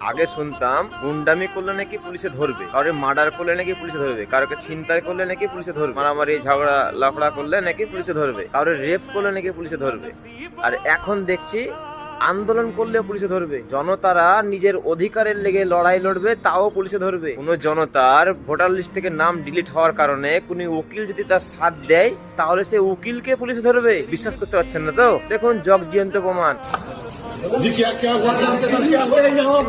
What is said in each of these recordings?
আগে শুনতাম গুন্ডামি করলে নাকি পুলিশে ধরবে, কারোর মার্ডার করলে নাকি পুলিশে ধরবে, কারোকে ছিনতাই করলে নাকি পুলিশে ধরবে, মারামারি ঝগড়া লাফড়া করলে নাকি পুলিশে ধরবে, কারোর রেপ করলে নাকি পুলিশে ধরবে। আর এখন দেখছি আন্দোলন করলে পুলিশে ধরবে, জনতারা নিজের অধিকারের লেগে লড়াই লড়বে তাও পুলিশে ধরবে। কোন জনতার ভোটার লিস্ট থেকে নাম ডিলিট হওয়ার কারণে কোন উকিল যদি তার সাথ দেয় তাহলে সে উকিলকে পুলিশে ধরবে। বিশ্বাস করতে পারছেন না তো? দেখুন জগজিয়ন্ত প্রমাণ। जी क्या क्या हुआ आपके साथ क्या हुआ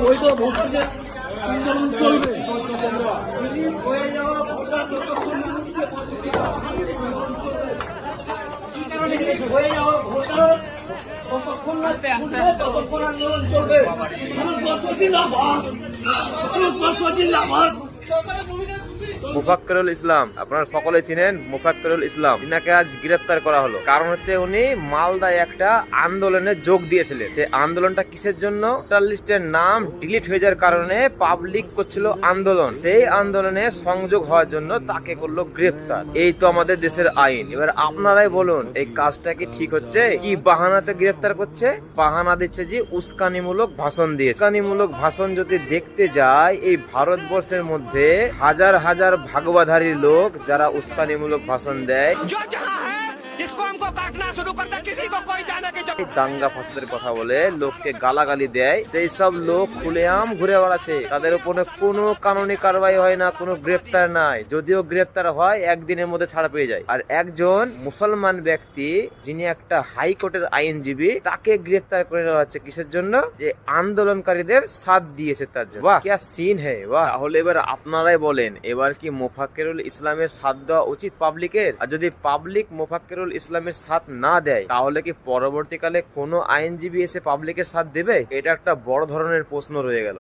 মুফাক্কিরুল ইসলাম, আপনারা সকলে চিনেন মুফাক্কিরুল ইসলাম। ইনাকে আজ গ্রেফতার করা হলো, কারণ হচ্ছে উনি মালদায় একটা আন্দোলনে যোগ দিয়েছিলেন। সেই আন্দোলনটা কিসের জন্য? ভোটার লিস্টের নাম ডিলিট হয়ে যাওয়ার কারণে পাবলিক করছিল আন্দোলন, সেই আন্দোলনে সংযোগ হওয়ার জন্য তাকে করলো গ্রেফতার। এই তো আমাদের দেশের আইন। এবার আপনারাই বলুন এই কাজটা কি ঠিক হচ্ছে? কি বাহানাতে গ্রেফতার করছে? বাহানা দিচ্ছে যে উস্কানিমূলক ভাষণ দিয়ে। উস্কানিমূলক ভাষণ যদি দেখতে যায়, এই ভারতবর্ষের মধ্যে হাজার হাজার ভাগবাধারী লোক যারা উস্কানিমূলক ভাষণ দেয়, দাঙ্গা ফাসাদের কথা বলে লোককে গালাগালি দেয়, সেই সব লোক খুলেআম ঘুরে বেড়াচ্ছে। তাদের উপরে কোনো কানুনি কারবাই হয় না, কোনো গ্রেফতার নাই। যদিও গ্রেফতার হয় একদিনের মধ্যে ছাড়া পেয়ে যায়। আর একজন মুসলমান ব্যক্তি যিনি একটা হাইকোর্টের আইনজীবী, তাকে গ্রেফতার করে নেওয়া হচ্ছে কিসের জন্য? যে আন্দোলনকারীদের সাথ দিয়েছে তার জন্য। বাহ, কি সিন হে বাহ। তাহলে এবার আপনারাই বলেন, এবার কি মুফাক্কিরুল ইসলামের সাথ দেওয়া উচিত পাবলিকের? আর যদি পাবলিক মুফাক্কিরুল ইসলামের সাথ না দেয় তাহলে কি পরবর্তীকালে কোনো আইনজীবী এসে পাবলিকের সাথ দেবে? এটা একটা বড় ধরনের প্রশ্ন রয়ে গেল।